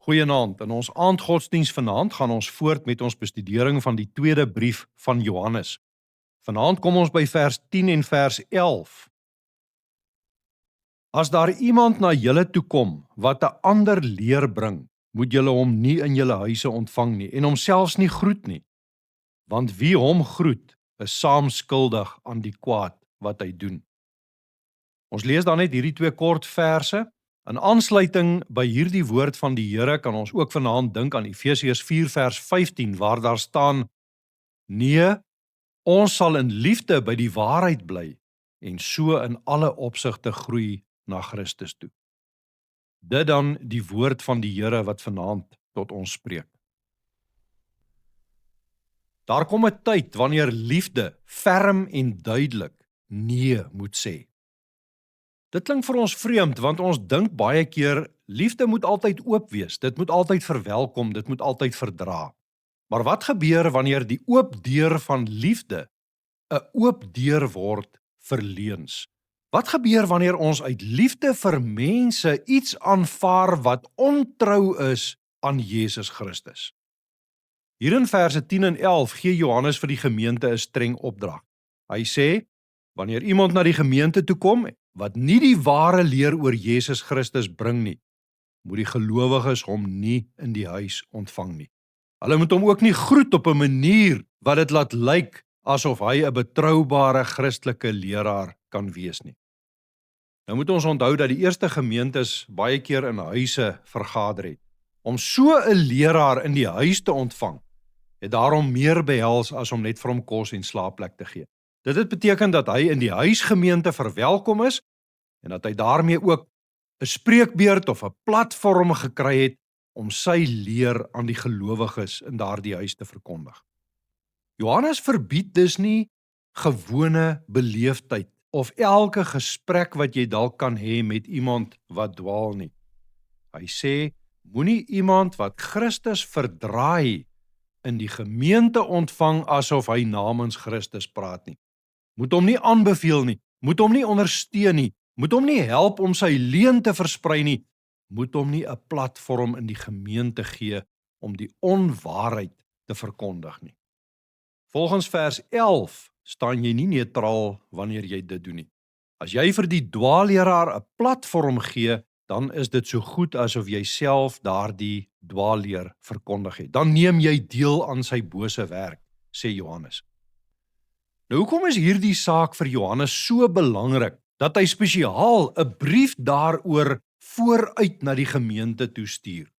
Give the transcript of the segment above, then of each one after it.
Goeienaand, in ons aandgodsdiens vanaand gaan ons voort met ons bestudering van die tweede brief van Johannes. Vanaand kom ons by vers 10 en vers 11. As daar iemand na julle toe kom wat 'n ander leer bring, moet julle hom nie in julle huise ontvang nie en hom selfs nie groet nie. Want wie hom groet, is saam skuldig aan die kwaad wat hy doen. Ons lees dan net hierdie twee kort verse. In aansluiting by hierdie woord van die Here kan ons ook vanaand dink aan Efesiërs 4 vers 15 waar daar staan: Nee, ons sal in liefde by die waarheid bly en so in alle opsigte groei na Christus toe. Dit dan die woord van die Here wat vanaand tot ons spreek. Daar kom 'n tyd wanneer liefde ferm en duidelik nee moet sê. Dit klink vir ons vreemd, want ons dink baie keer, liefde moet altyd oop wees, dit moet altyd verwelkom, dit moet altyd verdra. Maar wat gebeur wanneer die oop deur van liefde 'n oop deur word vir leuns? Wat gebeur wanneer ons uit liefde vir mense iets aanvaar wat ontrou is aan Jesus Christus? Hier in verse 10 en 11 gee Johannes vir die gemeente 'n streng opdrag. Hy sê, wanneer iemand na die gemeente toe kom, wat nie die ware leer oor Jesus Christus bring nie, moet die gelowiges hom nie in die huis ontvang nie. Hulle moet hom ook nie groet op 'n manier wat dit laat lyk asof hy 'n betroubare Christelike leraar kan wees nie. Nou moet ons onthou dat die eerste gemeentes baie keer in huise vergader het. Om so 'n leraar in die huis te ontvang, het daarom meer behels as om net vir hom kos en slaapplek te gee. Dit het beteken dat hy in die huisgemeente verwelkom is en dat hy daarmee ook 'n spreekbeurt of 'n platform gekry het om sy leer aan die gelowiges in daardie huis te verkondig. Johannes verbied dus nie gewone beleefdheid of elke gesprek wat jy dalk kan hê met iemand wat dwaal nie. Hy sê, moenie iemand wat Christus verdraai in die gemeente ontvang asof hy namens Christus praat nie. Moet hom nie aanbeveel nie, moet hom nie ondersteun nie, moet hom nie help om sy leuen te versprei nie, moet hom nie 'n platform in die gemeente gee om die onwaarheid te verkondig nie. Volgens vers 11 staan jy nie neutraal wanneer jy dit doen nie. As jy vir die dwaalleraar 'n platform gee, dan is dit so goed asof jy self daardie dwaalleer verkondig het. Dan neem jy deel aan sy bose werk, sê Johannes. Nou, hoekom is hierdie saak vir Johannes so belangrik, dat hy spesiaal 'n brief daaroor vooruit na die gemeente toe stuur?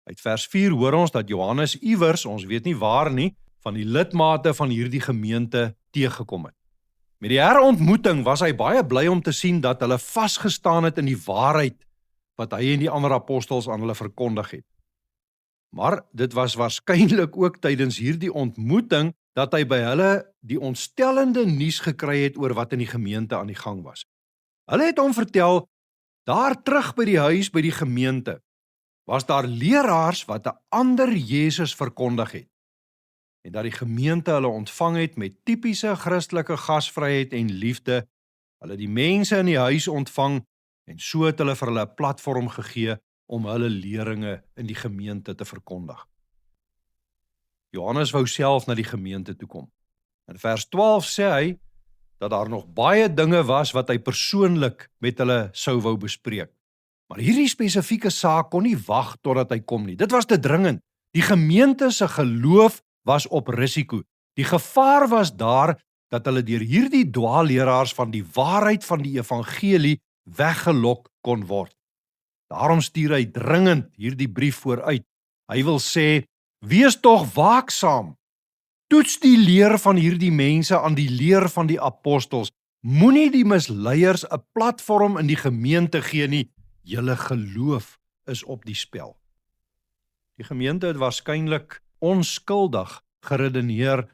Uit vers 4 hoor ons dat Johannes iewers, ons weet nie waar nie, van die lidmate van hierdie gemeente teëgekom het. Met die herontmoeting was hy baie bly om te sien dat hulle vasgestaan het in die waarheid wat hy en die ander apostels aan hulle verkondig het. Maar dit was waarskynlik ook tydens hierdie ontmoeting dat hy by hulle die ontstellende nuus gekry het oor wat in die gemeente aan die gang was. Hulle het hom vertel, daar terug by die huis by die gemeente, was daar leraars wat 'n ander Jesus verkondig het, en dat die gemeente hulle ontvang het met tipiese Christelike gasvryheid en liefde, hulle die mense in die huis ontvang, en so het hulle vir hulle 'n platform gegee om hulle leringe in die gemeente te verkondig. Johannes wou self na die gemeente toe kom. In vers 12 sê hy dat daar nog baie dinge was wat hy persoonlik met hulle sou wou bespreek. Maar hierdie spesifieke saak kon nie wag totdat hy kom nie. Dit was te dringend. Die gemeente se geloof was op risiko. Die gevaar was daar dat hulle deur hierdie dwaalleraars van die waarheid van die evangelie weggelok kon word. Daarom stuur hy dringend hierdie brief vooruit. Hy wil sê, wees tog waaksaam. Toets die leer van hierdie mense aan die leer van die apostels. Moenie die misleiers 'n platform in die gemeente gee nie. Julle geloof is op die spel. Die gemeente het waarskynlik onskuldig geredeneer,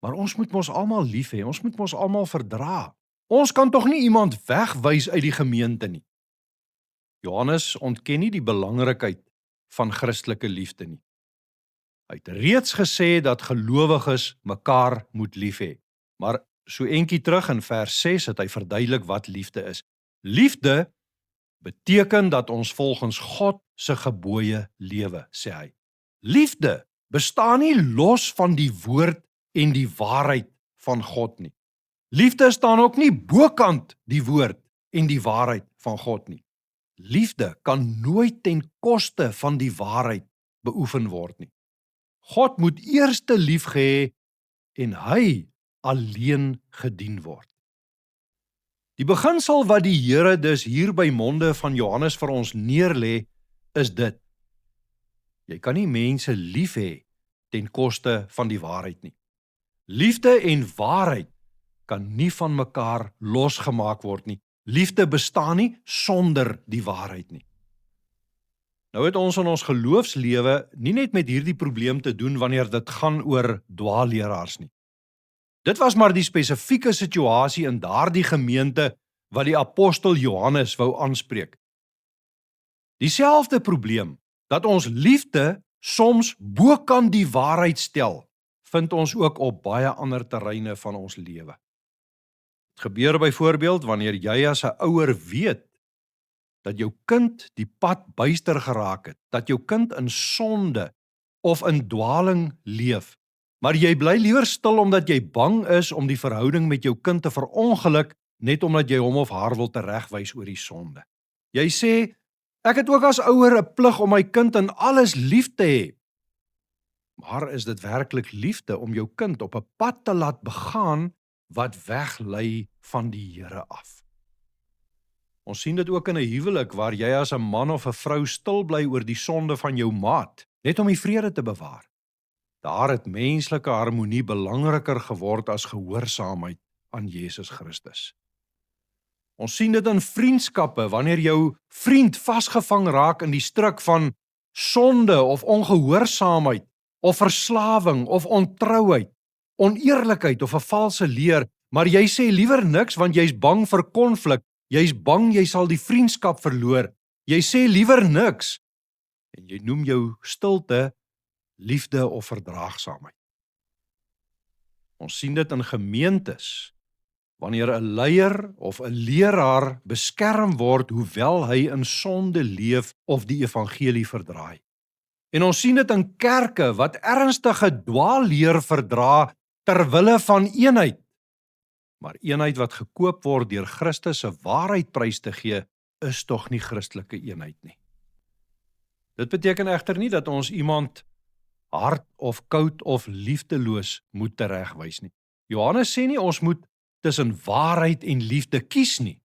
maar ons moet mos almal lief hê, ons moet mos almal verdra. Ons kan tog nie iemand wegwys uit die gemeente nie. Johannes ontken nie die belangrikheid van Christelike liefde nie. Hy het reeds gesê dat gelowiges mekaar moet lief hê. Maar so entjie terug in vers 6 het hy verduidelik wat liefde is. Liefde beteken dat ons volgens God se gebooie lewe, sê hy. Liefde bestaan nie los van die woord en die waarheid van God nie. Liefde staan ook nie bokant die woord en die waarheid van God nie. Liefde kan nooit ten koste van die waarheid beoefen word nie. God moet eerste lief hê en hy alleen gedien word. Die beginsel wat die Here dus hier by monde van Johannes vir ons neerlê, is dit. Jy kan nie mense lief hê ten koste van die waarheid nie. Liefde en waarheid kan nie van mekaar losgemaak word nie. Liefde bestaan nie sonder die waarheid nie. Nou het ons in ons geloofslewe nie net met hierdie probleem te doen wanneer dit gaan oor dwaalleraars nie. Dit was maar die spesifieke situasie in daardie gemeente wat die apostel Johannes wou aanspreek. Dieselfde probleem, dat ons liefde soms bokant die waarheid stel, vind ons ook op baie ander terreine van ons lewe. Het gebeur byvoorbeeld wanneer jy as 'n ouer weet dat jou kind die pad byster geraak het, dat jou kind in sonde of in dwaling leef, maar jy bly liewer stil omdat jy bang is om die verhouding met jou kind te verongeluk, net omdat jy hom of haar wil teregwys oor die sonde. Jy sê, ek het ook as ouer 'n plig om my kind in alles lief te hê. Maar is dit werklik liefde om jou kind op 'n pad te laat begaan wat weglei van die Here af? Ons sien dit ook in 'n huwelik waar jy as 'n man of 'n vrou stil bly oor die sonde van jou maat, net om die vrede te bewaar. Daar het menslike harmonie belangriker geword as gehoorsaamheid aan Jesus Christus. Ons sien dit in vriendskappe, wanneer jou vriend vasgevang raak in die struik van sonde of ongehoorsaamheid, of verslawing of ontrouheid, oneerlikheid of 'n valse leer, maar jy sê liewer niks want jy's bang vir konflik, jy's bang jy sal die vriendskap verloor, jy sê liewer niks, en jy noem jou stilte liefde of verdraagsaamheid. Ons sien dit in gemeentes, wanneer 'n leier of 'n leraar beskerm word hoewel hy in sonde leef of die evangelie verdraai. En ons sien dit in kerke wat ernstige dwaalleer verdra ter wille van eenheid. Maar eenheid wat gekoop word deur Christus se waarheid prys te gee, is tog nie Christelike eenheid nie. Dit beteken egter nie dat ons iemand hard of koud of liefdeloos moet teregwys nie. Johannes sê nie ons moet tussen waarheid en liefde kies nie.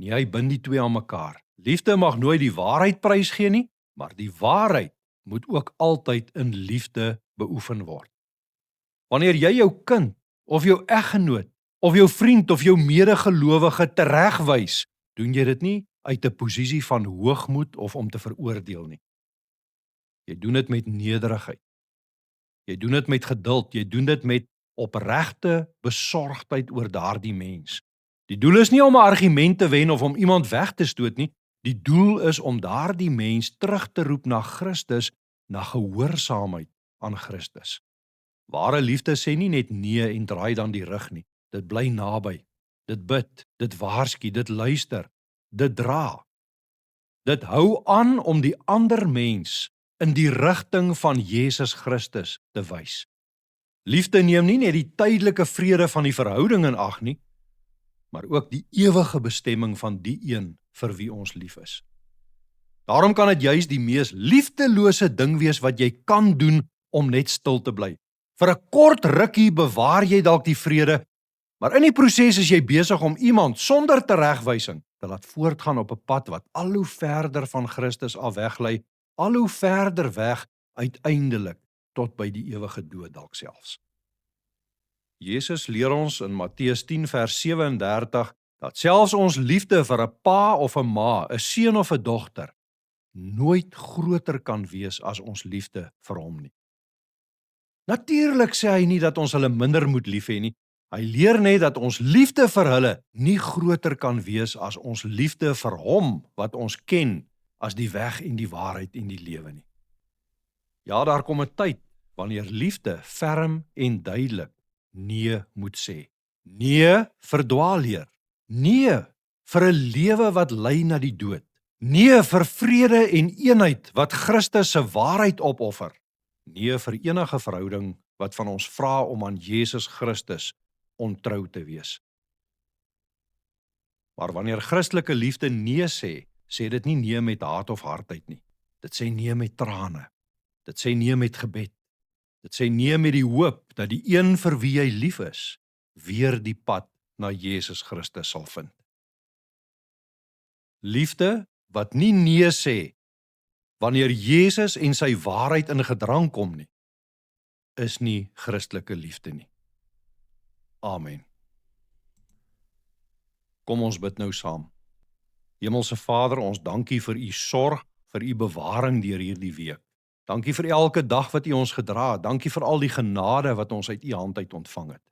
Nee, hy bind die twee aan mekaar. Liefde mag nooit die waarheid prys gee nie, maar die waarheid moet ook altyd in liefde beoefen word. Wanneer jy jou kind, of jou eggenoot, of jou vriend of jou medegelowige teregwys, doen jy dit nie uit 'n posisie van hoogmoed of om te veroordeel nie. Jy doen dit met nederigheid. Jy doen dit met geduld, jy doen dit met opregte besorgdheid oor daardie mens. Die doel is nie om 'n argument te wen of om iemand weg te stoot nie. Die doel is om daardie mens terug te roep na Christus, na gehoorsaamheid aan Christus. Ware liefde sê nie net nee en draai dan die rug nie. Dit bly naby. Dit bid, dit waarsku, dit luister, dit dra. Dit hou aan om die ander mens in die rigting van Jesus Christus te wys. Liefde neem nie net die tydelike vrede van die verhouding in ag nie, maar ook die ewige bestemming van die een vir wie ons lief is. Daarom kan dit juis die mees liefdelose ding wees wat jy kan doen om net stil te bly. Vir 'n kort rukkie bewaar jy dalk die vrede, maar in die proses is jy besig om iemand sonder teregwysing te laat voortgaan op 'n pad wat al hoe verder van Christus af weglei, al hoe verder weg uiteindelik tot by die ewige dood dalk selfs. Jesus leer ons in Matteus 10 vers 37 dat selfs ons liefde vir 'n pa of 'n ma, 'n seun of 'n dogter, nooit groter kan wees as ons liefde vir hom nie. Natuurlik sê hy nie dat ons hulle minder moet lief hê nie. Hy leer net dat ons liefde vir hulle nie groter kan wees as ons liefde vir hom wat ons ken as die weg en die waarheid en die lewe nie. Ja, daar kom 'n tyd wanneer liefde ferm en duidelik nee moet sê. Nee vir dwaalleer. Nee vir 'n lewe wat lei na die dood. Nee vir vrede en eenheid wat Christus se waarheid opoffer. Nee vir enige verhouding wat van ons vra om aan Jesus Christus ontrou te wees. Maar wanneer Christelike liefde nee sê, sê dit nie nee met haat of hardheid nie. Dit sê nee met trane. Dit sê nee met gebed. Dit sê nee met die hoop dat die een vir wie jy lief is, weer die pad na Jesus Christus sal vind. Liefde wat nie nee sê wanneer Jesus en sy waarheid in gedrang kom nie, is nie Christelike liefde nie. Amen. Kom ons bid nou saam. Hemelse Vader, ons dankie vir u sorg, vir u bewaring deur hierdie week. Dankie vir elke dag wat u ons gedra het. Dankie vir al die genade wat ons uit u hand uit ontvang het.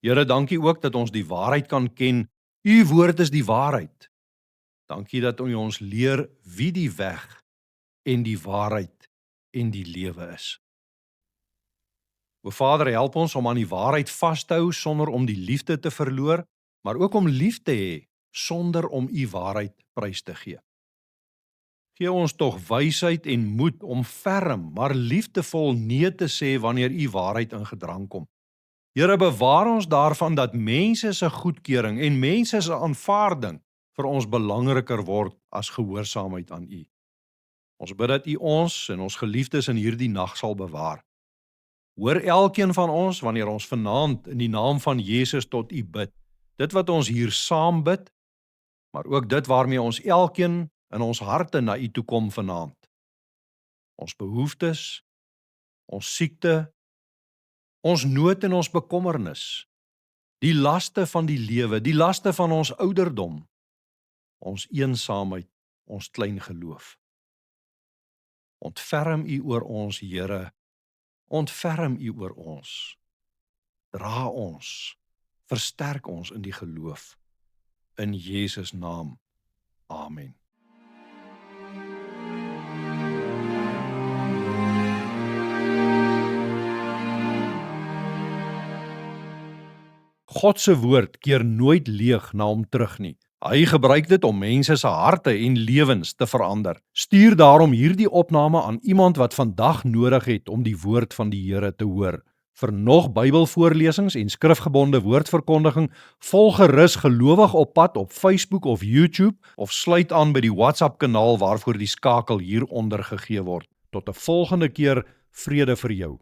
Here, dankie ook dat ons die waarheid kan ken. U woord is die waarheid. Dankie dat u ons leer wie die weg en die waarheid en die lewe is. O Vader, help ons om aan die waarheid vas te hou sonder om die liefde te verloor, maar ook om lief te hê sonder om u waarheid prys te gee. Gee ons tog wysheid en moed om ferm, maar liefdevol nee te sê wanneer u waarheid in gedrang kom. Here, bewaar ons daarvan dat mense se goedkeuring en mense se aanvaarding vir ons belangriker word as gehoorsaamheid aan u. Ons bid dat u ons en ons geliefdes in hierdie nag sal bewaar. Hoor elkeen van ons wanneer ons vanaand in die naam van Jesus tot u bid. Dit wat ons hier saam bid, maar ook dit waarmee ons elkeen in ons harte na u toe kom vanaand. Ons behoeftes, ons siekte, ons nood en ons bekommernis, die laste van die lewe, die laste van ons ouderdom, ons eensaamheid, ons klein geloof. Ontferm u oor ons, Here, ontferm u oor ons. Dra ons, versterk ons in die geloof. In Jesus naam. Amen. God se woord keer nooit leeg na hom terug nie. Hy gebruik dit om mense se harte en lewens te verander. Stuur daarom hierdie opname aan iemand wat vandag nodig het om die woord van die Here te hoor. Vir nog Bybelvoorlesings en skrifgebonde woordverkondiging, volg gerus Gelowig op Pad op Facebook of YouTube of sluit aan by die WhatsApp kanaal waarvoor die skakel hieronder gegee word. Tot 'n volgende keer, vrede vir jou.